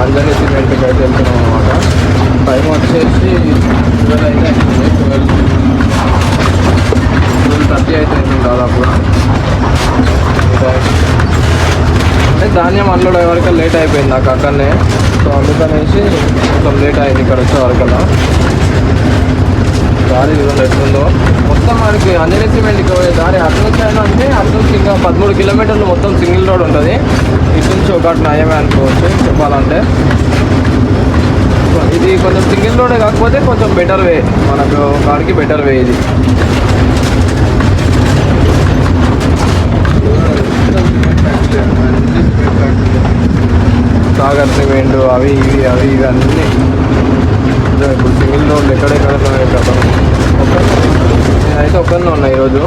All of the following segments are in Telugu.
అంజనీ సిమెంట్కి అయితే వెళ్తున్నాం అనమాట. టైం వచ్చేసి 12 అయితే అవుతుంది, 12:30 అయితే అవుతుంది దాదాపుగా. అంటే ధాన్యం అన్లోడ్ అయ్యే వరకు లేట్ అయిపోయింది నాకు అక్కడనే. సో అందుకనేసి కొంచెం లేట్ అయింది ఇక్కడ వచ్చే వరకల్లా. దారి ఇవ్వండి ఎట్లుందో మొత్తం మనకి అంజనీ సిమెంట్కి పోయే దారి అటు నుంచి అయినా అంటే అటు నుంచి ఇంకా 13 కిలోమీటర్లు మొత్తం సింగిల్ రోడ్ ఉంటుంది. ఇటు నుంచి ఒకటి నయమే అనుకోవచ్చు చెప్పాలంటే. ఇది కొంచెం సింగిల్ రోడే కాకపోతే కొంచెం బెటర్ వే, మనకు కాడికి బెటర్ వే ఇది. సాగర్ సిమెంట్ అవి ఇవి అన్నీ ఇప్పుడు సింగిల్ రోడ్లు ఎక్కడెక్కడ కదా. నేనైతే ఒక్కరినే ఉన్నా ఈరోజు.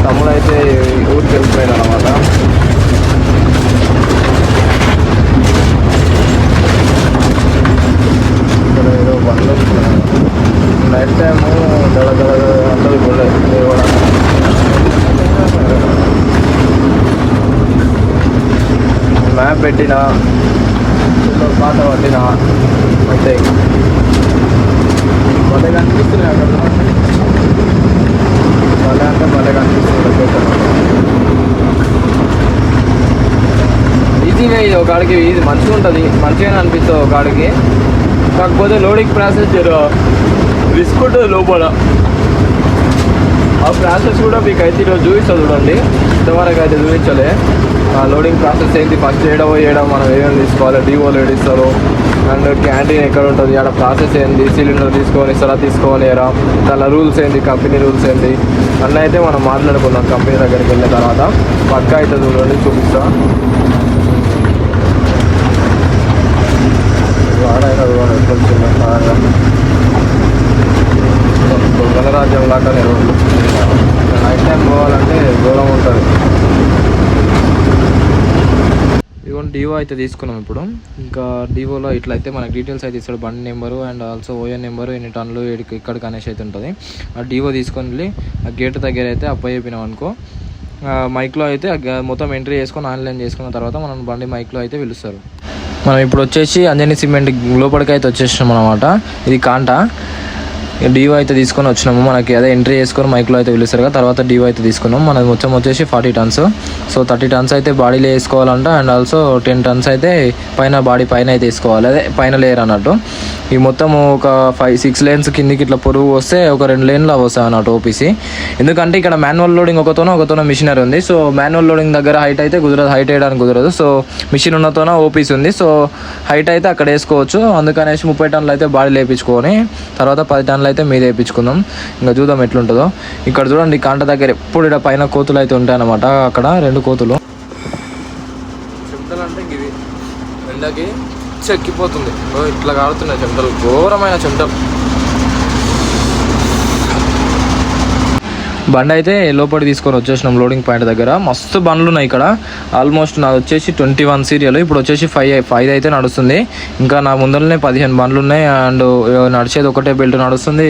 తమ్ముడు అయితే ఊరికి వెళ్ళిపోయాడు అనమాట. ఇక్కడ ఏదో బండ్లు నైట్ టైము దడ అందరూ కూడా మ్యాప్ పెట్టిన పాట పట్టిన అంతే. భలే కనిపిస్తున్నాయి అక్కడ, భలే అంటే భలే కనిపిస్తుంది లొకేషన్. ఈజీగా ఇది ఒక కాడికి ఇది మంచిగా ఉంటుంది, మంచిగానే అనిపిస్తుంది ఒక కాడికి. కాకపోతే లోడింగ్ ప్రాసెస్ రిస్క్ ఉంటుంది లోపల. ఆ ప్రాసెస్ కూడా మీకు అయితే ఈరోజు చూపిస్తుంది చూడండి. ఇంతవరకు అయితే చూపించలే లోడింగ్ ప్రాసెస్ ఏంటి, ఫస్ట్ ఏడవ మనం ఏమేమి తీసుకోవాలి, డివోలు ఏడిస్తారు, అండ్ క్యాంటీన్ ఎక్కడ ఉంటుంది, ఆడ ప్రాసెస్ ఏంటి, సిలిండర్ తీసుకొని ఇస్తారా తీసుకోలేరా, దాని రూల్స్ ఏంటి, కంపెనీ రూల్స్ ఏంటి అన్నీ అయితే మనం మాట్లాడుకున్నాం. కంపెనీ దగ్గరికి వెళ్ళిన తర్వాత పక్కా అయితే చూడండి చూపిస్తా. వాడైనా చూడండి ఎట్లా వచ్చిందో గణరాజ్యం లాగానే రోడ్లు. నైట్ టైం పోవాలంటే దూరం ఉంటుంది. ఇదిగోండి డివో అయితే తీసుకున్నాం ఇప్పుడు. ఇంకా డివోలో ఇట్లయితే మనకి డీటెయిల్స్ అయితే ఇస్తాడు, బండి నెంబరు అండ్ ఆల్సో ఓఎన్ నెంబరు, ఎన్ని టన్నులు ఇక్కడికి అనేసి అయితే ఉంటుంది. ఆ డివో తీసుకొని వెళ్ళి ఆ గేట్ దగ్గర అయితే అప్లై అయిపోయినాం అనుకో, మైక్లో అయితే మొత్తం ఎంట్రీ చేసుకొని ఆన్లైన్ చేసుకున్న తర్వాత మనం బండి మైక్లో అయితే పిలుస్తారు. మనం ఇప్పుడు వచ్చేసి అంజనీ సిమెంట్ లోపలికి అయితే వచ్చేసినాం అనమాట. ఇది కాంటా డివో అయితే తీసుకొని వచ్చినాము. మనకి అదే ఎంట్రీ చేసుకొని మైక్లో అయితే పిలుస్తారు కదా. తర్వాత డివో అయితే తీసుకున్నాం. మనది మొత్తం వచ్చేసి 40 టన్స్. సో 30 టన్స్ అయితే బాడీలో వేసుకోవాలంట, అండ్ ఆల్సో 10 టన్స్ అయితే పైన బాడీ పైన అయితే వేసుకోవాలి, అదే పైన లేయర్ అన్నట్టు. ఈ మొత్తం ఒక 5-6 లేన్స్ కిందికి ఇట్లా పొరుగు వస్తే ఒక 2 లేన్లు వస్తాయి అన్నట్టు ఓపీసీ. ఎందుకంటే ఇక్కడ మాన్యువల్ లోడింగ్ ఒకతోనో మిషనరీ ఉంది. సో మాన్యువల్ లోడింగ్ దగ్గర హైట్ అయితే కుదరదు, హైట్ వేయడానికి కుదరదు. సో మిషన్ ఉన్నతోన ఓపీసీ ఉంది. సో హైట్ అయితే అక్కడ వేసుకోవచ్చు. అందుకనేసి 30 టన్నులు అయితే బాడీ లేపించుకొని తర్వాత 10 టన్నులు అయితే మీద వేయించుకుందాం. ఇంకా చూద్దాం ఎట్లుంటుందో. ఇక్కడ చూడండి కాంట దగ్గర ఎప్పుడు ఇక్కడ పైన కోతులు అయితే ఉంటాయి అన్నమాట. అక్కడ 2 కోతులు. చెమటలు అంటే ఇవి ఎండకి చెక్కిపోతుంది, ఇట్లా కాడుతున్నాయి చెమటలు, ఘోరమైన చెమటలు. బండి అయితే లోపలికి తీసుకొని వచ్చేసినాం లోడింగ్ పాయింట్ దగ్గర. మస్తు బండ్లు ఉన్నాయి ఇక్కడ. ఆల్మోస్ట్ నాది వచ్చేసి 21 సీరియల్, ఇప్పుడు వచ్చేసి 5 అయితే నడుస్తుంది. ఇంకా నా ముందరనే 15 బండ్లు ఉన్నాయి. అండ్ నడిచేది ఒకటే బెల్ట్ నడుస్తుంది.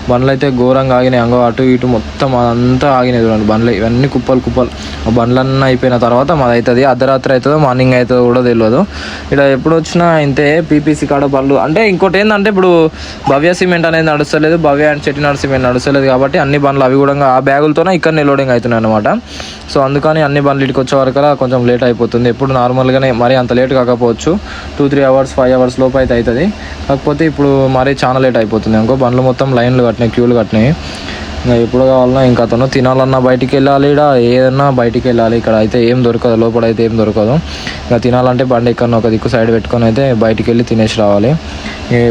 బండ్లు అయితే ఘోరంగా ఆగినాయి. అంగో అటు ఇటు మొత్తం అంతా ఆగినాయి చూడండి బండ్లు. ఇవన్నీ కుప్పలు. ఆ బండ్లన్నీ అయిపోయిన తర్వాత మాది అవుతుంది. అర్ధరాత్రి అవుతుందో మార్నింగ్ అవుతుందో కూడా తెలియదు. ఇక్కడ ఎప్పుడు వచ్చినా ఇంతే పీపీసీ కాడ బండ్లు. అంటే ఇంకోటి ఏంటంటే ఇప్పుడు భవ్య సిమెంట్ అనేది నడుస్తలేదు, భవ్య అండ్ చెట్టినాడు సిమెంట్ నడుస్తలేదు కాబట్టి అన్ని బండ్లు అవి కూడా ఆ బ్యాగులతోనే ఇక్కడనే లోడింగ్ అవుతున్నాయి అనమాట. సో అందుకని అన్ని బండ్లు ఇటుకు వచ్చే వరకు కొంచెం లేట్ అయిపోతుంది. ఎప్పుడు నార్మల్గానే మరీ అంత లేట్ కాకపోవచ్చు, 2-3 అవర్స్ 5 అవర్స్ లోపు అయితే అవుతుంది. కాకపోతే ఇప్పుడు మరీ చాలా లేట్ అయిపోతుంది అనుకో. బండ్లు మొత్తం లైన్లు కట్టినాయి, క్యూలు కట్టినాయి. ఇంకా ఎప్పుడు కావాలన్నా ఇంకా అతను తినాలన్నా బయటికి వెళ్ళాలి, ఇక్కడ ఏదన్నా బయటికి వెళ్ళాలి. ఇక్కడ అయితే ఏం దొరకదు, లోపల అయితే ఏం దొరకదు. ఇంకా తినాలంటే బండి ఎక్కడన్నా ఒక దిక్కు సైడ్ పెట్టుకొని అయితే బయటికి వెళ్ళి తినేసి రావాలి.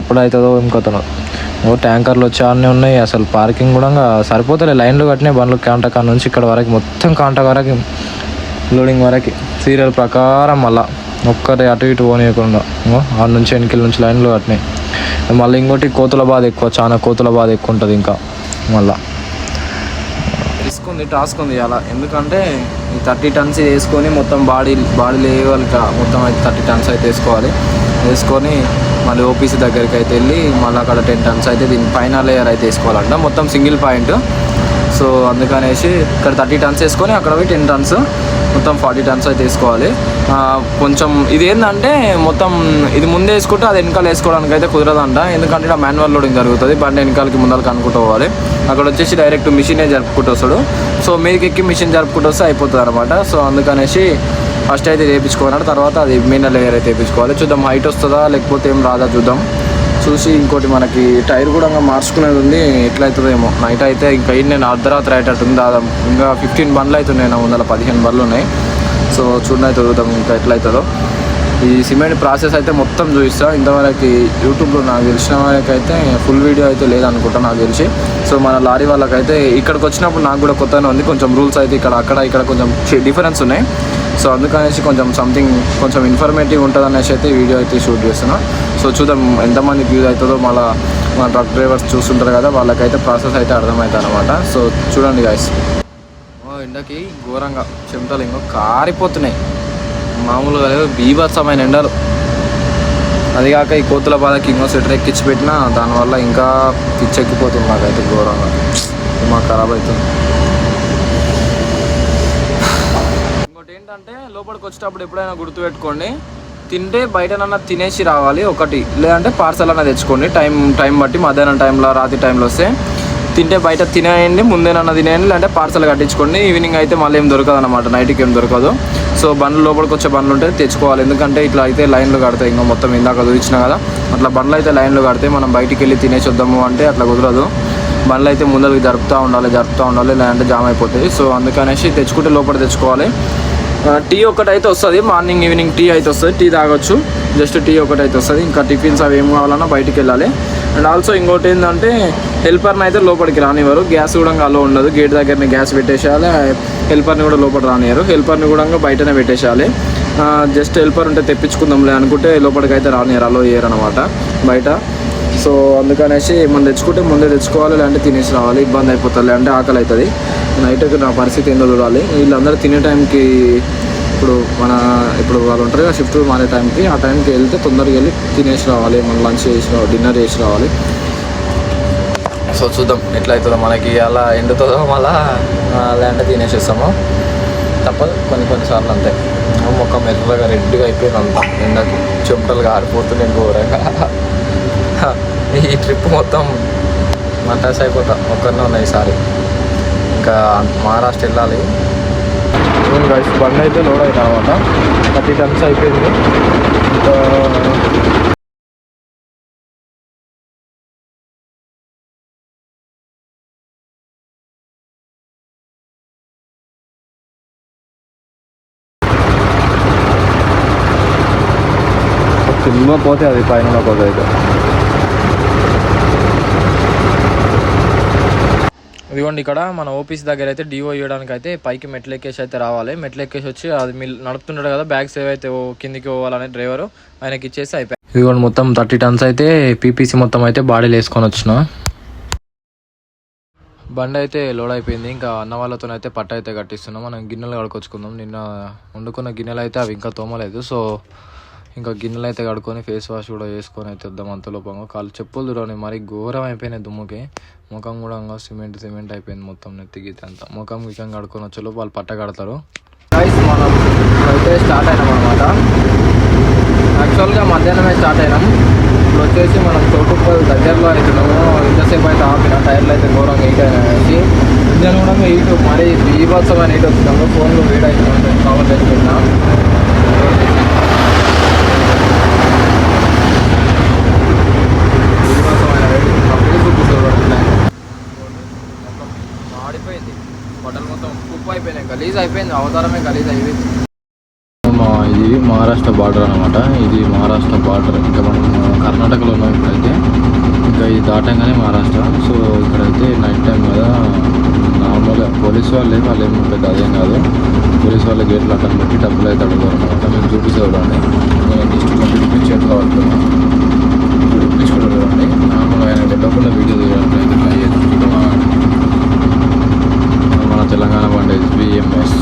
ఎప్పుడవుతుందో ఇంకొతను ట్యాంకర్లు వచ్చి అన్నీ ఉన్నాయి. అసలు పార్కింగ్ కూడా సరిపోతలే, లైన్లు కట్టినాయి బండ్లు. కాంటకా నుంచి ఇక్కడ వరకు మొత్తం కాంట వరకు లోడింగ్ వరకు సీరియల్ ప్రకారం మళ్ళీ ఒక్కరి అటు ఇటు పోనీయకుండా ఆడ నుంచి ఎన్నికల నుంచి లైన్లు కట్టినాయి. మళ్ళీ ఇంకోటి కోతుల బాధ ఎక్కువ, చాలా కోతుల బాధ ఎక్కువ ఉంటుంది. ఇంకా మళ్ళీ టాస్క్ ఉంది అలా. ఎందుకంటే ఈ 30 టన్స్ వేసుకొని మొత్తం బాడీ లెవెల్ మొత్తం అయితే 30 టన్స్ అయితే వేసుకొని మళ్ళీ ఓపీసీ దగ్గరికి అయితే వెళ్ళి మళ్ళీ అక్కడ 10 టన్స్ అయితే దీని పైన లేయర్ అయితే వేసుకోవాలంట. మొత్తం సింగిల్ పాయింట్. సో అందుకనేసి ఇక్కడ 30 టన్స్ వేసుకొని అక్కడ పోయి 10 టన్స్ మొత్తం 40 టన్స్ అయితే వేసుకోవాలి. కొంచెం ఇది ఏంటంటే మొత్తం ఇది ముందే వేసుకుంటే అది వెనకాల వేసుకోవడానికి అయితే కుదరదంట, ఎందుకంటే ఇక్కడ మాన్యువల్ లోడింగ్ జరుగుతుంది. బండి వెనకాలకి ముందరకి అనుకుంటూ పోవాలి. అక్కడ వచ్చేసి డైరెక్ట్ మిషనే జరుపుకుంటూ వస్తాడు. సో మీదకి ఎక్కి మిషన్ జరుపుకుంటూ వస్తే అయిపోతుంది అనమాట. సో అందుకనేసి ఫస్ట్ అయితే వేయించుకోవాలి, తర్వాత అది మెయిన్ లేయర్ అయితే వేయించుకోవాలి. చూద్దాం హైట్ వస్తుందా లేకపోతే ఏం రాదా చూద్దాం. చూసి ఇంకోటి మనకి టైర్ కూడా మార్చుకునేది ఉంది, ఎట్లయితుందో ఏమో. నైట్ అయితే ఇంకా నేను అర్ధరాత్రి అయ్యేటట్టుంది. దాదాపు ఇంకా 15 బండ్లు అవుతున్నాయి, నా ముందర 15 బండ్లు ఉన్నాయి. సో చూడనైతే చూద్దాం ఇంకా ఎట్లయితుందో. ఈ సిమెంట్ ప్రాసెస్ అయితే మొత్తం చూపిస్తా. ఇంతవరకు యూట్యూబ్లో నాకు తెలిసిన వాళ్ళకైతే ఫుల్ వీడియో అయితే లేదనుకుంటా నాకు తెలిసి. సో మన లారీ వాళ్ళకైతే ఇక్కడికి వచ్చినప్పుడు నాకు కూడా కొత్తనే ఉంది. కొంచెం రూల్స్ అయితే ఇక్కడ కొంచెం డిఫరెన్స్ ఉన్నాయి. సో అందుకనేసి కొంచెం ఇన్ఫర్మేటివ్ ఉంటుంది అనేసి అయితే వీడియో అయితే షూట్ చేస్తున్నా. సో చూద్దాం ఎంతమందికి యూజ్ అవుతుందో. మళ్ళీ మన ట్రక్ డ్రైవర్స్ చూస్తుంటారు కదా, వాళ్ళకైతే ప్రాసెస్ అయితే అర్థమవుతుంది అనమాట. సో చూడండి గాయస్, ఎండకి ఘోరంగా చెమటలు ఇంకో కారిపోతున్నాయి, మామూలుగా లేదు, బీభత్సమైన ఎండలు. అది కాక ఈ కోతుల బాధకి ఇంకో స్వెటర్ ఎక్కించి పెట్టినా దానివల్ల ఇంకా పిచ్చెక్కిపోతుంది నాకైతే ఘోరంగా, మాకు ఖరాబ్ అవుతుంది. ఇంకోటి ఏంటంటే లోపలికి వచ్చేటప్పుడు ఎప్పుడైనా గుర్తుపెట్టుకోండి, తింటే బయటనన్నా తినేసి రావాలి ఒకటి, లేదంటే పార్సల్ అన్న తెచ్చుకోండి. టైం బట్టి మధ్యాహ్నం టైంలో రాత్రి టైంలో వస్తే తింటే బయట తినేయండి, ముందేనన్నా తినేయండి, లేదంటే పార్సల్ కట్టించుకోండి. ఈవినింగ్ అయితే మళ్ళీ ఏం దొరకదు అనమాట, నైట్కి ఏం దొరకదు. సో బండ్లు లోపలికి వచ్చే బండ్లు ఉంటే తెచ్చుకోవాలి, ఎందుకంటే ఇట్లా అయితే లైన్లు కడతాయి. ఇంకా మొత్తం ఇందాక చూపించిన కదా, అట్లా బండ్లు అయితే లైన్లు కడితే మనం బయటికి వెళ్ళి తినేసి వద్దాము అంటే అట్లా కుదరదు. బండ్లు అయితే ముందరికి జరుపుతూ ఉండాలి, లేదంటే జామ్ అయిపోతాయి. సో అందుకనేసి తెచ్చుకుంటే లోపల తెచ్చుకోవాలి. టీ ఒకటైతే వస్తుంది, మార్నింగ్ ఈవినింగ్ టీ అయితే వస్తుంది, టీ తాగొచ్చు, జస్ట్ టీ ఒకటైతే వస్తుంది. ఇంకా టిఫిన్స్ అవి ఏం కావాలన్నా బయటికి వెళ్ళాలి. అండ్ ఆల్సో ఇంకోటి ఏంటంటే హెల్పర్ని అయితే లోపలికి రానివ్వరు, గ్యాస్ కూడా అలో ఉండదు. గేట్ దగ్గరనే గ్యాస్ పెట్టేసేయాలి, హెల్పర్ని కూడా లోపల రానివ్వరు, హెల్పర్ని కూడా బయటనే పెట్టేసేయాలి. జస్ట్ హెల్పర్ ఉంటే తెప్పించుకుందాంలే అనుకుంటే లోపలికి అయితే రానివ్వరు, అలో చేయరు అనమాట బయట. సో అందుకనేసి మనం తెచ్చుకుంటే ముందే తెచ్చుకోవాలి, లేదంటే తినేసి రావాలి, ఇబ్బంది అయిపోతుంది, లేదంటే ఆకలి అవుతుంది. నైట్కి నా పరిస్థితి ఏందో చూడాలి. వీళ్ళందరూ తినే టైంకి ఇప్పుడు వాళ్ళు ఉంటారు కదా షిఫ్ట్ మారే టైంకి, ఆ టైంకి వెళ్తే తొందరగా వెళ్ళి తినేసి రావాలి, మనం లంచ్ చేసి డిన్నర్ చేసి రావాలి. సో చూద్దాం ఎట్లా అవుతుందో, మనకి అలా ఎండుతుందో మళ్ళా, లేదంటే తినేసేస్తాము, తప్పదు కొన్నిసార్లు అంతే. మొక్క మెల్లగా రెడ్గా అయిపోయింది అంతా, ఎండకి చెమటలుగా ఆరిపోతున్నాయి ఘోరంగా. ఈ ట్రిప్ మొత్తం మటాస్ అయిపోతా, ఒక్కరినే ఉన్నాయి ఈసారి. ఇంకా మహారాష్ట్ర వెళ్ళాలి. బండి అయితే లోడ్ అవుతా అనమాట, 30 టన్స్ అయిపోయింది. సినిమా పోతే అది పైన పోతే అయితే ఇదిగోండి, ఇక్కడ మన ఓపీసీ దగ్గర అయితే డిఓ ఇవ్వడానికి అయితే పైకి మెట్లు ఎక్కేసి అయితే రావాలి. మెట్లు ఎక్కేసి వచ్చి అది నడుపుతుంటాడు కదా, బ్యాగ్స్ ఏవైతే కిందికి పోవాలనే డ్రైవరు ఆయనకి ఇచ్చేసి అయిపోయి. ఇదిగోండి మొత్తం 30 టన్స్ అయితే పీపీసీ మొత్తం అయితే బాడీలు వేసుకొని వచ్చిన. బండి అయితే లోడ్ అయిపోయింది. ఇంకా అన్న వాళ్ళతో అయితే పట్ట అయితే కట్టిస్తున్నాం. మనం గిన్నెలు కడుకొచ్చుకుందాం. నిన్న వండుకున్న గిన్నెలు అయితే అవి ఇంకా తోమలేదు. సో ఇంకా గిన్నెలు అయితే కడుక్కొని ఫేస్ వాష్ కూడా వేసుకొని అయితే వద్దాం. అంతలోపంగా కాళ్ళు చెప్పులు చూడండి మరి ఘోరం అయిపోయినాయి దుమ్ముకి. ముఖం కూడా ఇంకా సిమెంట్ అయిపోయింది మొత్తం, నెత్తికి అంతా. ముఖం గిఖం కడుక్కొని వచ్చేలోపు వాళ్ళు పట్ట కడతారు. మనం అయితే స్టార్ట్ అయినాం అనమాట. యాక్చువల్గా మధ్యాహ్నమే స్టార్ట్ అయినాం. ఇప్పుడు వచ్చేసి మనం చోటుపల్లి దగ్గరలో అవుతున్నాము. ఇంతసేపు అయితే ఆపిన, టైర్లు అయితే ఘోరంగా హీట్ అయినాయి. ఇంజన్ కూడా హీట్ మరీ బీభత్సమైన హీట్ వచ్చినాము. ఫోన్లో వేడి అవుతున్నాం, కవర్ చేసుకుంటున్నాం. ఆడిపోయింది, బట్టలు మొత్తం ఉప్పు అయిపోయినాయి, గలీజ్ అయిపోయింది, అవతారమే గలీజ్ అయిపోయింది. ఇది మహారాష్ట్ర బార్డర్ అనమాట. ఇది మహారాష్ట్ర బార్డర్. ఇంకా మనం కర్ణాటకలో ఉన్నాం ఇప్పుడైతే. ఇంకా ఇది దాటంగానే మహారాష్ట్ర. సో ఇక్కడైతే నైట్ టైం కదా, నార్మల్గా పోలీసు వాళ్ళు ఏమి పెద్ద అదేం కాదు. పోలీసు వాళ్ళ గేట్లు అక్కడ పెట్టి డబ్బులు అయితే అడుగుతారు అనమాట. మేము చూపిసేవాళ్ళండి, నేను జస్ట్ 20 రూపీస్ చేతిలో పడుతున్నాను. 20 రూపీస్ కూడా చూడండి. నార్మల్గా ఆయన వెళ్ళకుండా వీడియో తీయడానికి అయితే ట్రై చేస్తున్నాం. మన తెలంగాణ బండి SBMS.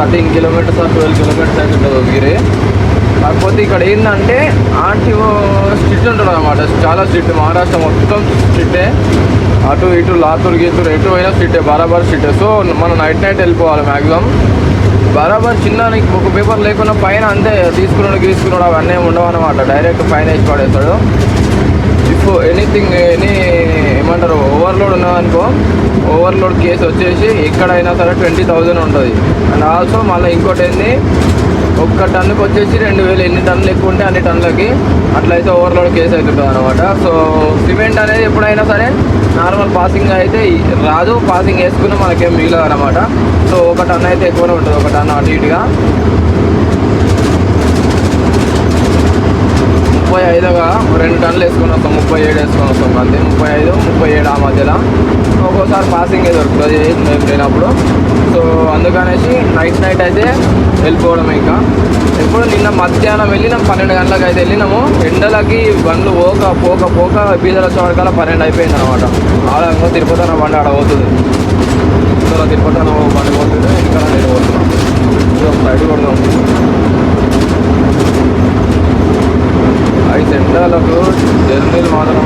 13 కిలోమీటర్స్ 12 కిలోమీటర్స్ అయితే ఉంటుంది ఉద్గిరి. కాకపోతే ఇక్కడ ఏంటంటే ఆర్టీఓ స్ట్రిక్ట్ ఉంటుంది అనమాట, చాలా స్ట్రిక్ట్. మహారాష్ట్ర మొత్తం స్ట్రిక్టే, అటు ఇటు లాతూర్ గీతూర్ ఎటు అయినా స్ట్రిక్టే, బరాబర్ స్ట్రిక్టే. సో మనం నైట్ వెళ్ళిపోవాలి మ్యాక్సిమం. బరాబర్ చిన్న ఒక పేపర్ లేకుండా ఫైన్ అంతే, తీసుకున్నాడు అవన్నీ ఉండవు అనమాట. డైరెక్ట్ ఫైన్ వేసి పడేస్తాడు. ఇఫ్ ఎనీథింగ్ ఏమంటారు ఓవర్లోడ్ ఉన్నదనుకో, ఓవర్లోడ్ కేసు వచ్చేసి ఎక్కడైనా సరే 20,000 ఉంటుంది. అండ్ ఆల్సో మళ్ళీ ఇంకోటి ఏంది, ఒక్క టన్నుకి వచ్చేసి 2,000, ఎన్ని టన్నులు ఎక్కువ ఉంటే అన్ని టన్నులకి అట్లయితే ఓవర్లోడ్ కేసు అవుతుంటుంది అనమాట. సో సిమెంట్ అనేది ఎప్పుడైనా సరే నార్మల్ పాసింగ్ అయితే రాదు, పాసింగ్ వేసుకుని మనకేం మిగలదు అనమాట. సో ఒక టన్ను అయితే ఎక్కువనే ఉంటుంది, ఒక టన్ను అటు ఇటుగా 35గా 2 టన్నులు వేసుకొని వస్తాం, 37 వేసుకొని వస్తాం అంతే. 35, 37 ఆ మధ్యలో ఒక్కోసారి పాసింగే దొరుకుతుంది మేము లేనప్పుడు. సో అందుకనేసి నైట్ అయితే వెళ్ళిపోవడం. ఇంకా ఎప్పుడు నిన్న మధ్యాహ్నం వెళ్ళినాం, 12 గంటలకు అయితే వెళ్ళినాము. ఎండలకి బండ్లు పోక బీదల చోడకాల 12 అయిపోయింది అనమాట. ఆడ తిరుపతి అన్న బండి ఆడ పోతుంది, తిరుపతి అన్న బండి పోతుంది, ఇంకా నేను పోతున్నాం. సైడ్ కొడదాం. అయితే ఎండలకు జర్నీలు మాత్రం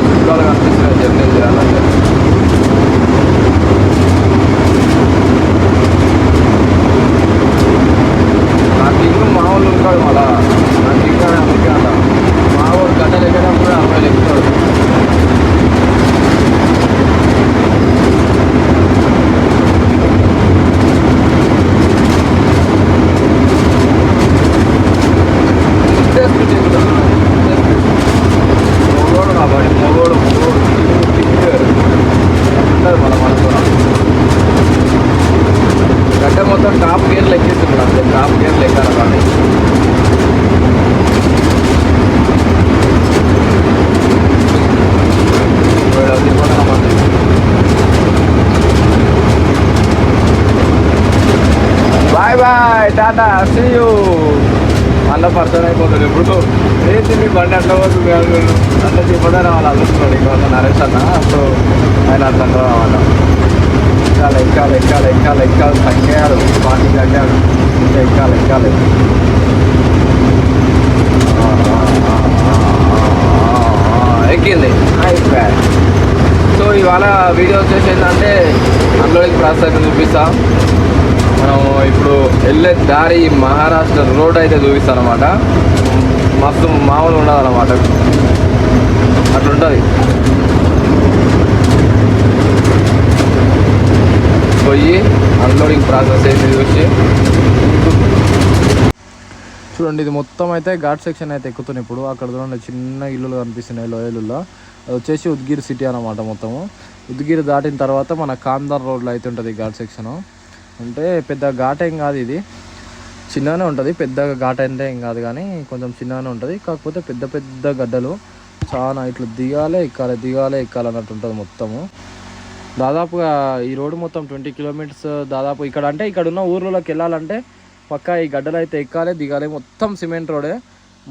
చుట్టాలు కనిపిస్తున్నాయి జర్నీలు చేయాలంటే. నాకు ఇంకా మా వాళ్ళు ఉంటాడు, మళ్ళా నాకు ఇంకా అందుకే అంట మా వాళ్ళు గడ్డలు ఎక్కేటప్పుడు అమ్మాయిలు ఎక్కుతాడు. మొత్తం టాప్ గేర్లు ఎక్కిస్తున్నాడు అంతే, టాప్ గేర్లు ఎక్కాలి. కానీ బాయ్ టాటా, సీ యూ. అన్న పర్సన్ అయిపోతుంది ఎప్పుడు. ఏంటి మీ బండి అట్లా పోతుంది అట్లా చెప్పడానే వాళ్ళు అల్లుస్తున్నాడు ఇంకా నరేష్ అన్న. అప్పుడు ఆయన అట్లా అన్నమాట. ఎక్కాలి తగ్గాడు, పార్టీ తగ్గాడు, ఇంకా ఎక్కాలి. ఎక్కింది అయిపోయాయి. సో ఇవాళ వీడియో వచ్చేసి ఏంటంటే అన్లోడింగ్ ప్రాసెస్ అయితే చూపిస్తా. మనం ఇప్పుడు వెళ్ళే దారి మహారాష్ట్ర రోడ్ అయితే చూపిస్తాను అనమాట. మస్తు మామూలు ఉండదు అనమాట, అట్లుంటుంది. పోయి అన్లోడింగ్ ప్రాసెస్ అయితే చూసి చూడండి. ఇది మొత్తం అయితే ఘాట్ సెక్షన్ అయితే ఎక్కుతున్నాయి. ఇప్పుడు అక్కడ చూడండి చిన్న ఇల్లులు కనిపిస్తున్నాయి, లోయలుల్లో. అది వచ్చేసి ఉద్గిరి సిటీ అనమాట. మొత్తము ఉద్గిరి దాటిన తర్వాత మన కాందార్ రోడ్లో అయితే ఉంటుంది ఘాట్ సెక్షను. అంటే పెద్ద ఘాట్ ఏం కాదు, ఇది చిన్నగానే ఉంటుంది. పెద్దగా ఘాట్ అంటే ఏం కాదు, కానీ కొంచెం చిన్నగానే ఉంటుంది. కాకపోతే పెద్ద గడ్డలు చాలా ఇట్లా దిగాలే ఎక్కాలి అన్నట్టు ఉంటుంది మొత్తము. దాదాపుగా ఈ రోడ్డు మొత్తం 20 కిలోమీటర్స్ దాదాపు. ఇక్కడ అంటే ఇక్కడ ఉన్న ఊర్లలోకి వెళ్ళాలంటే పక్కా ఈ గడ్డలు అయితే ఎక్కాలి దిగాలి. మొత్తం సిమెంట్ రోడే.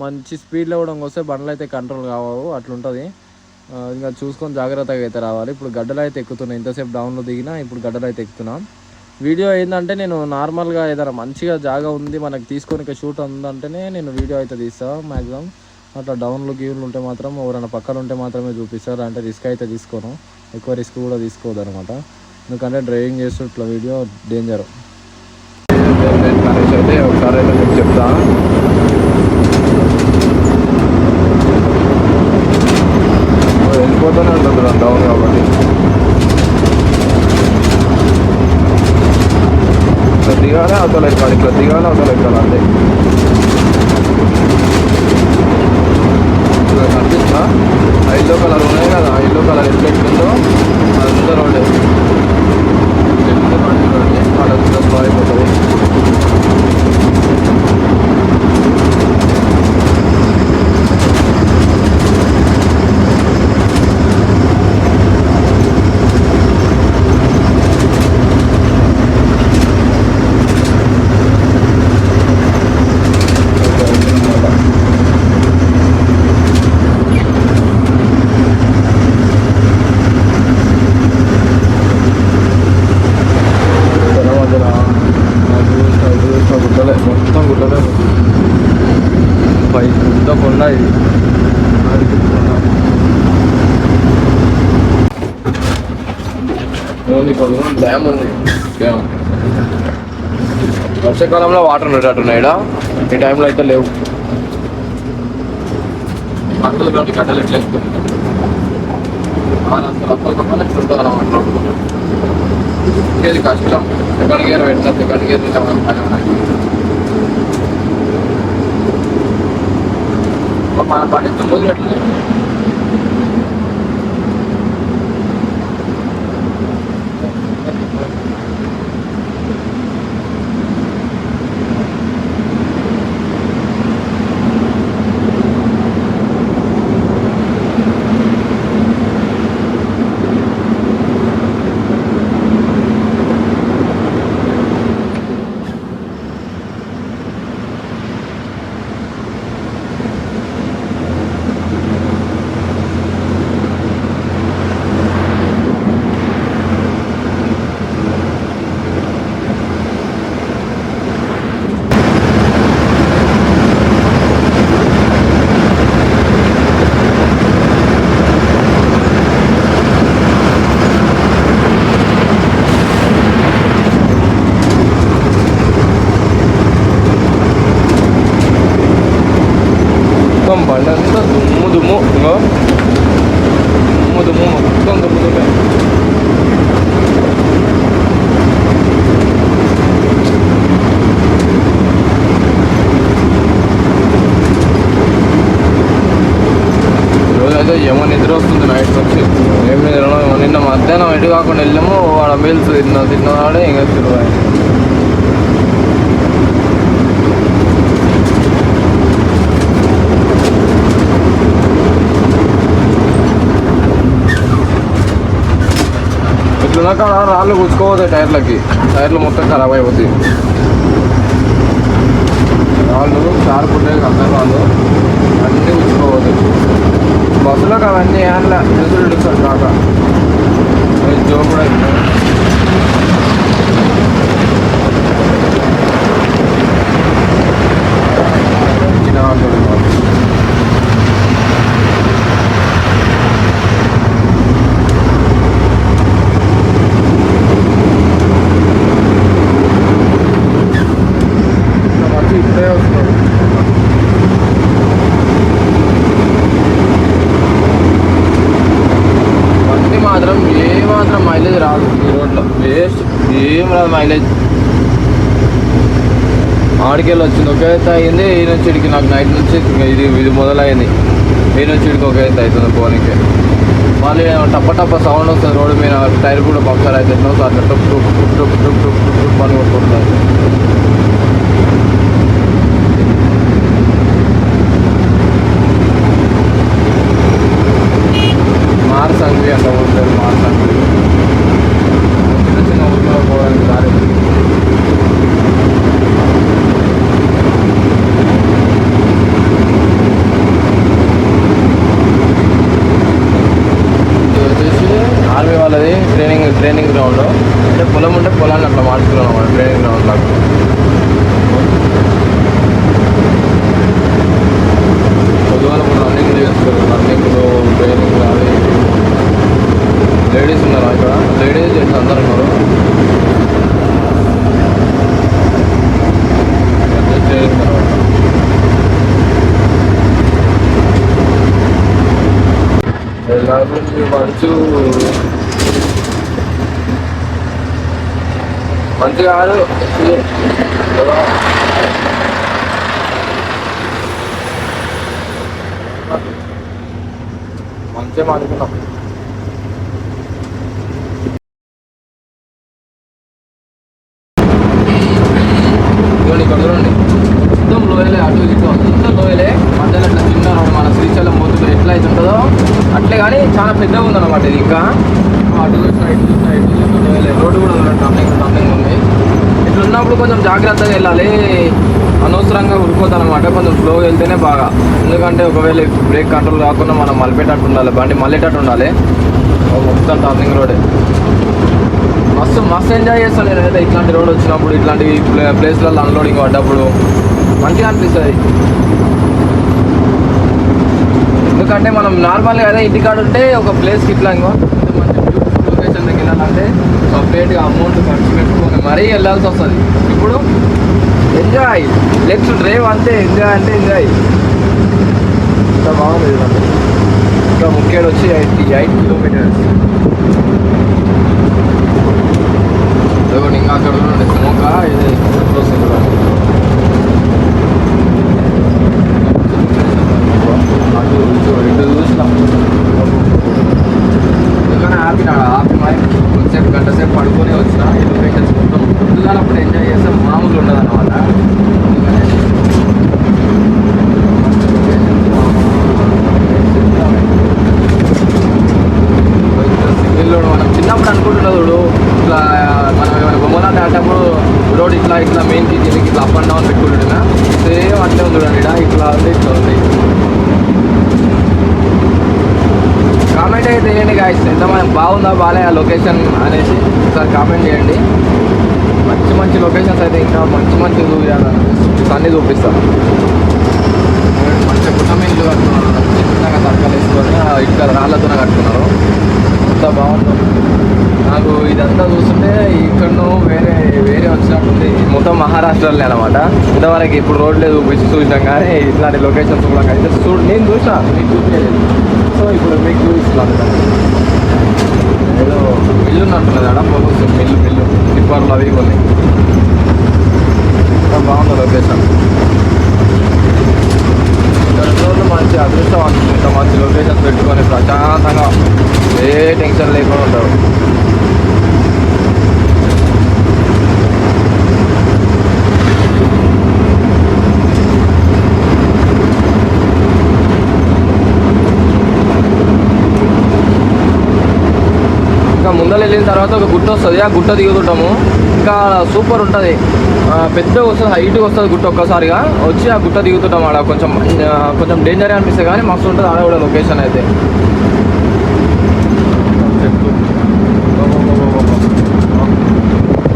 మంచి స్పీడ్లో కూడా వస్తే బండ్లు అయితే కంట్రోల్ కావు, అట్లుంటుంది. ఇంకా చూసుకొని జాగ్రత్తగా అయితే రావాలి. ఇప్పుడు గడ్డలు అయితే ఎక్కుతున్నాయి, ఇంతసేపు డౌన్లో దిగినా ఇప్పుడు గడ్డలు అయితే ఎక్కుతున్నాం. వీడియో ఏంటంటే నేను నార్మల్గా ఏదైనా మంచిగా జాగా ఉంది మనకి తీసుకొని షూట్ ఉందంటేనే నేను వీడియో అయితే తీస్తాను మ్యాక్సిమం. అట్లా డౌన్లు గీవులు ఉంటే మాత్రం ఎవరైనా పక్కన ఉంటే మాత్రమే చూపిస్తారు. అంటే రిస్క్ అయితే తీసుకోను, ఎక్కువ రిస్క్ కూడా తీసుకోవద్దు అనమాట. ఎందుకంటే డ్రైవింగ్ చేస్తూ ఇట్లా వీడియో డేంజర్. కనీసం అయితే ఒకసారి అయితే మీకు చెప్తా. వెళ్ళిపోతూనే ఉంటుంది డౌన్ కాబట్టి. ఇట్లా దిగానే అవతల ఎక్కాలి, అంతే. కనిపిస్తా ఎల్లో కలర్ ఉన్నాయి కదా, ఎల్లో కలర్ ఎంత ఎట్లుందో అదంతా రోడ్డే. వాళ్ళంతా స్లో అయిపోతుంది. బైక్ పెద్ద కొండ ఇది. డ్యామ్ ఉంది. వర్షాకాలంలో వాటర్ ఉండేటట్టున్నాయి. ఈ టైంలో అయితే లేవు. పంటలు కాబట్టి గడ్డలు ఎట్లా ఉంటుంది అనమాట. ఇది కష్టం. సెకండ్ గేర్ పెట్టిన సెకండ్ గేర్ మన బండి తొమ్మిది పెట్టలేదు. బండి అంతా దుమ్ము దుమ్ము ఇంకో దుమ్ము దుమ్ము మొత్తం దుమ్ము దుమ్మే. ఈరోజైతే ఏమో నిద్ర వస్తుంది నైట్ వచ్చి. ఏం నిద్ర నిన్న మధ్యాహ్నం ఎటు కాకుండా వెళ్ళాము. వాడ మీల్స్ తిన్నవాడే ఇంకా తిరుగు. కాడ రాళ్ళు కూర్చుకోవద్దాయి టైర్లు మొత్తం ఖరాబ్ అయిపోతాయి. రాళ్ళు షార్ప్ ఉంటాయి అందరు రాళ్ళు అన్నీ కూర్చుకోవద్దు. బస్సులోకి అవన్నీ హ్యాండ్ల తెలుసు సార్ కాక జో కూడా మైలేజ్ రాదు ఈ రోడ్లో. వేస్ట్ ఏం రాదు మైలేజ్. ఆడికెళ్ళి వచ్చింది ఒక ఎత్తు అయింది. ఈ నుంచి ఇడికి నాకు నైట్ నుంచి ఇది మొదలైంది. ఈ నుంచి ఇడికి ఒక ఎత్తు అవుతుంది పోనీకి. మళ్ళీ టప్ప సౌండ్ వస్తుంది రోడ్డు మీద. టైర్ కూడా పంక్చర్ అవుతుంది. సో అట్లా టుప్ టుప్ టుప్ టుప్ టుప్ టుప్ టుప్ పని కొట్టుకుంటుంది. మార్సంగి అంట ఉంటుంది. మార్సంగి చిన్న చిన్న ఊళ్ళో పోవడానికి దారి. ఇది వచ్చేసి ఆర్మీ వాళ్ళది ట్రైనింగ్ గ్రౌండ్. అంటే పొలం ఉంటే పొలాన్ని అట్లా మార్చుకున్నాం అన్నమాట ట్రైనింగ్ గ్రౌండ్ లాగా. పొద్దుగాల కూడా రన్నింగ్ చేస్తారు. రన్నింగ్లో ట్రైనింగ్ అవి లేడీస్ ఉన్నారు ఇక్కడ. లేడీస్ జెంట్స్ అందరు ఉన్నారు. మంచి కాదు మంచిగా అనుకున్నాం. ఇక్కడ చూడండి మొత్తం లోయలే. అటు ఇటు అంతా లోయలే. మధ్యలో అట్లా చిన్న రోడ్డు మన శ్రీశైలం పోతుందో ఎట్లా అయితే ఉంటుందో అట్లే. కానీ చాలా పెద్దగా ఉందన్నమాట ఇది. ఇంకా అటు ఇటు లోయలే. రోడ్డు కూడా టర్నింగ్ ఉంది. ఇట్లా ఉన్నప్పుడు కొంచెం జాగ్రత్తగా వెళ్ళాలి. అనవసరంగా ఉడిపోతానమాట. కొంచెం స్లోగా వెళ్తేనే బాగా. ఎందుకంటే ఒకవేళ బ్రేక్ కంట్రోల్ కాకుండా మనం మలిపేటట్టు ఉండాలి. బండి మళ్ళేటట్టు ఉండాలి. మొత్తం టర్నింగ్ రోడే. మస్తు ఎంజాయ్ చేస్తాను నేనైతే ఇట్లాంటి రోడ్ వచ్చినప్పుడు. ఇట్లాంటి ప్లేస్లలో అన్లోడింగ్ పడ్డప్పుడు మంచిగా అనిపిస్తుంది. ఎందుకంటే మనం నార్మల్గా అదే ఇంటికాడ ఉంటే ఒక ప్లేస్కి ఇట్లా ఇంకో మంచి బ్యూటిఫుల్ లొకేషన్ దగ్గర వెళ్ళాలంటే సపరేట్గా అమౌంట్ ఖర్చు పెట్టుకొని మరీ వెళ్ళాల్సి వస్తుంది. ఇప్పుడు ఎంజాయ్, లెట్స్ డ్రైవ్ అంతే. ఎంజాయ్ అంటే ఎంజాయ్. ఇంత బాగుంది. ఇంకా ముఖ్యడు వచ్చి 88 కిలోమీటర్స్. ఇంకా అక్కడ ఉండే స్మోక ఇది వస్తుంది కూడా. ఇటు చూసినాం ఎందుకని ఆపి మరి కొంచెంసేపు గంట సేపు పడుకొని వచ్చిన ఈ లొకేషన్స్ మొత్తం పొద్దుగానప్పుడు ఎంజాయ్ చేస్తే మామూలు ఉండదు అనమాట. సింగిల్ రోడ్ మనం చిన్నప్పుడు అనుకుంటున్నది ఇట్లా మనం ఏమైనా బొమ్మలాట ఆడేటప్పుడు రోడ్ ఇట్లా మెయిన్కి కిందకి ఇట్లా అప్ అండ్ డౌన్ పెట్టుకుంటున్నా సేమ్ అట్లే ఉంది చూడండి. ఇట్లా ఉంది ఇట్లా ఉంది. కామెంట్ అయితే చేయండి గాయస్, ఎంత బాగుందా బాలే ఆ లొకేషన్ అనేసి ఒకసారి కామెంట్ చేయండి. మంచి మంచి లొకేషన్స్ అయితే ఇంకా మంచి చూపించాలి, అన్నీ చూపిస్తాను. మంచిగా గుట్ట మీద కట్టుకున్నారు, చిన్నగా తరకాలు వేసుకొని ఇటుక రాళ్ళతోనే కట్టుకున్నారు. అంత బాగుంది. నాకు ఇదంతా చూస్తుంటే ఇక్కడ వేరే వచ్చినట్టుంది. మొత్తం మహారాష్ట్రలోనే అనమాట. ఇంతవరకు ఇప్పుడు రోడ్లే చూసినాం కానీ ఇట్లాంటి లొకేషన్స్ కూడా అయితే నేను చూసినా, మీకు చూపించలేదు. సో ఇప్పుడు మీకు చూపిస్తున్నాను. ఏదో మిల్లు ఉన్నట్టున్నది అక్కడ, పోగొస్తుంది మిల్లు టిప్పర్లు అవి ఉన్నాయి. బాగుంది లొకేషన్. రోజులు మంచి అదృష్టం అనుకుంటుంది. ఇంత మంచి లొకేషన్స్ పెట్టుకొని ప్రశాంతంగా ఏ టెన్షన్ లేకుండా ఉంటారు. ముందర వెళ్ళిన తర్వాత ఒక గుట్ట వస్తుంది, ఆ గుట్ట దిగుతుంటాము. ఇంకా సూపర్ ఉంటుంది, పెద్దగా వస్తుంది, హైట్గా వస్తుంది గుట్ట. ఒక్కసారిగా వచ్చి ఆ గుట్ట దిగుతుంటాం. ఆడ కొంచెం డేంజర్ అనిపిస్తుంది కానీ మస్తు ఉంటుంది ఆడ కూడా లొకేషన్ అయితే.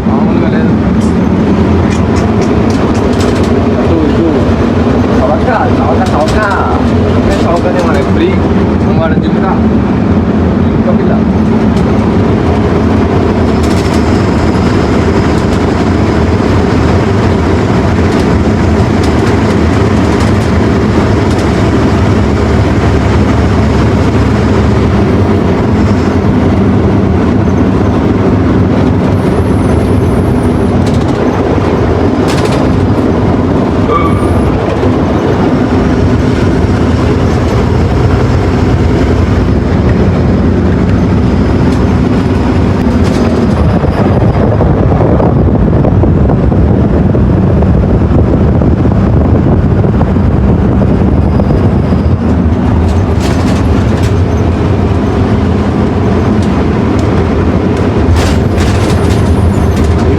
మామూలుగా లేదు. చౌకనే మనకి ఫ్రీ మన జిమ్కా పిల్ల.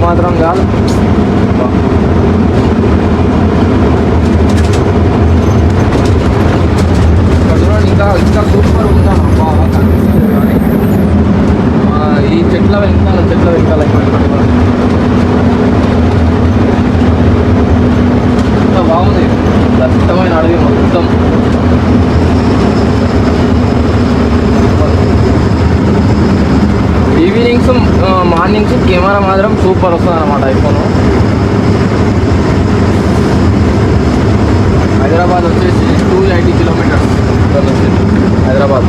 మాత్రం కాదు. ఇంకా సూపర్ ఉందా ఈ చెట్ల వెనకాల ఎంత బాగుంది. దట్టమైన అడవి మొత్తం. ఈవినింగ్స్ మార్నింగ్స్ కెమెరా మాత్రం సూపర్ వస్తుంది అన్నమాట ఐఫోన్. హైదరాబాద్ వచ్చేసి 280 కిలోమీటర్స్ హైదరాబాద్.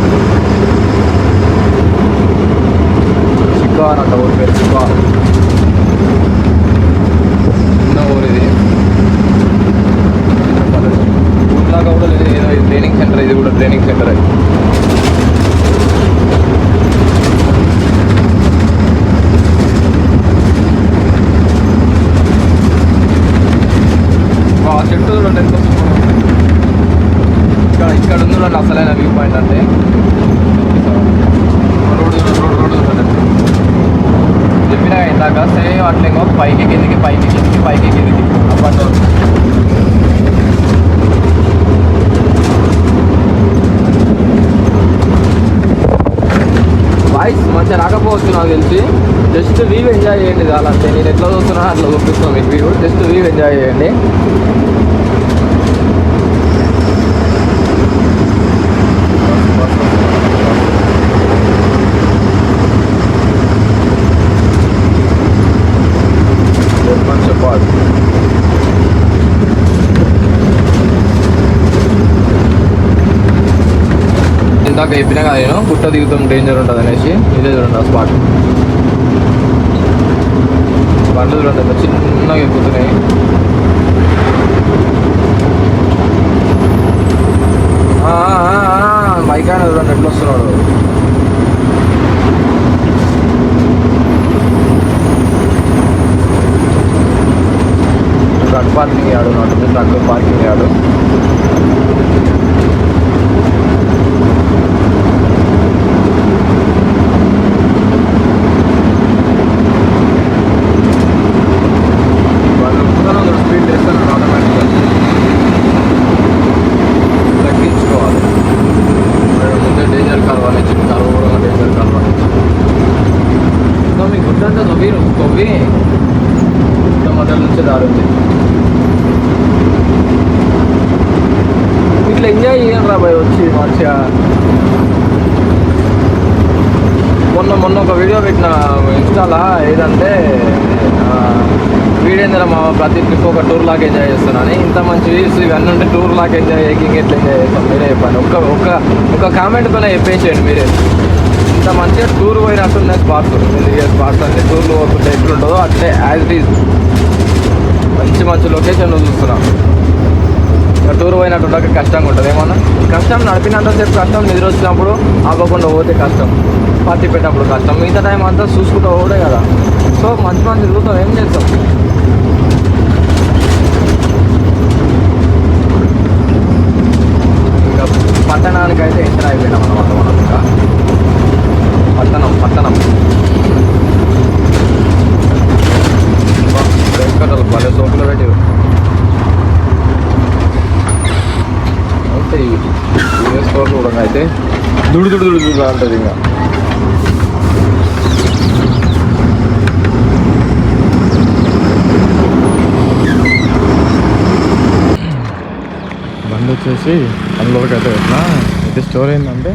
షికార్ అంట ఊరి పేరు, షికార్. చిన్న ఊరు ఇది, ఊర్లాగా కూడా లేదు. ఏదో ట్రైనింగ్ సెంటర్, ఇది కూడా ట్రైనింగ్ సెంటర్. చెట్టు చూడండి ఎంత ఇక్కడ ఉంది చూడండి అసలైన వ్యూ పాయింట్ అంటే. రోడ్డు చూడండి చెప్పినా ఇందాక సేమ్ అట్లేమో పైకి కిందికి అప్ అండ్ డౌన్. వాయిస్ మంచిగా రాకపోవచ్చు నాకు తెలిసి. జస్ట్ వ్యూ ఎంజాయ్ చేయండి చాలా అంతే. నేను ఎట్లా చూస్తున్నా అట్లా చూపిస్తాను మీకు వ్యూ. జస్ట్ వ్యూ ఎంజాయ్ చేయండి. ఇందాక చెప్పినా కదా నేను గుట్ట దిగుతాం డేంజర్ ఉంటుంది అనేసి. ఇదే చూడండి ఆ స్పాట్. బండ్లు చూడండి చిన్నగా ఎక్కుతున్నాయి. బైక్ ఆయన చూడండి ఎట్లా వస్తున్నాడు. ట్రక్ పార్కింగ్ యార్డు నాటు ట్రక్ పార్కింగ్ యార్డు. స్పీడ్ చేస్తాను ఆటోమేటిక్గా తగ్గించుకోవాలి. ముందే డేంజర్ కర్వ్ అని చిన్న కర్వ్ కూడా డేంజర్ కర్వ్ అని. సో మీ గుడ్డంతా తవ్వి మధ్యలో నుంచి దారుంది. ఇట్లా ఎంజాయ్ చేయండి రా బాయ్ వచ్చి మంచిగా. మొన్న ఒక వీడియో పెట్టిన ఇన్స్టాలా, ఏదంటే వీడేంద్ర మా ప్రతి ట్రిప్ ఒక టూర్ లాగా ఎంజాయ్ చేస్తున్నాను. ఇంత మంచి వ్యూస్ ఇవన్నీ ఉంటే టూర్ లాగా ఎంజాయ్ చేయకింగ్ ఎట్లా ఎంజాయ్ చేస్తాం మీరే చెప్పండి. ఒక కామెంట్ పైన చెప్పేసేయండి మీరే. ఇంత మంచిగా టూర్ పోయినట్టున్నాయి స్పాట్స్. స్పాట్స్ అంటే టూర్లు పోతుంటే ఎట్లుంటుందో అట్లే యాజ్ ఇట్ ఈజ్ మంచి లొకేషన్లో చూస్తున్నాం. టూర్ పోయినట్టు ఉండక కష్టంగా ఉంటుంది. ఏమన్నా కష్టం నడిపినంతసేపు కష్టం, నిద్ర వచ్చినప్పుడు ఆపకుండా పోతే కష్టం, పార్టీ పెట్టినప్పుడు కష్టం, మిగతా టైం అంతా చూసుకుంటూ పోవడే కదా. సో మంచి తిరుగుతాం, ఏం చేస్తాం. ఇంకా పట్టణానికి అయితే ఎంటర్ అయిపోయినాం అన్నమాట మనం. ఇంకా పట్టణం వెంకటలు భలే సోకులు పెట్టి అయితే ఇవే స్టోర్లు కూడా అయితే దుడు అంటుంది. ఇంకా బండి వచ్చేసి అందులోకి అయితే పెట్టినా. అయితే స్టోర్ ఏంటంటే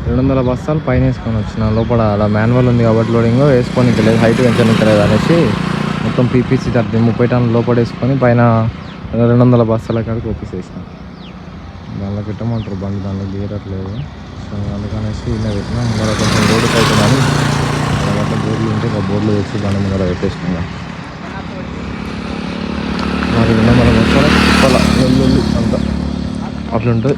200 బస్తాలు పైన వేసుకొని వచ్చిన. లోపల అలా మాన్యువల్ ఉంది కాబట్టి లోడింగ్ వేసుకొని లేదు, హైట్ పెంచలేదు అనేసి మొత్తం పీపీసీ 30 టన్నుల లోపల వేసుకొని పైన 200 బస్తాల కాడికి ఒప్పిసేసిన. దానిలో పెట్టమంటారు బండి, దానిలో గీరట్లేదు. సో అందుకనేసి ఇలా పెట్టినా. ముందర కొంచెం రోడ్డు అవుతుందని తర్వాత బోర్డులు ఉంటే ఆ బోర్డులు తెచ్చి బండి ముందర పెట్టేసుకున్నాం. మరి మన మొత్తం అలా వెల్లుల్లి అంతా అట్లుంటుంది.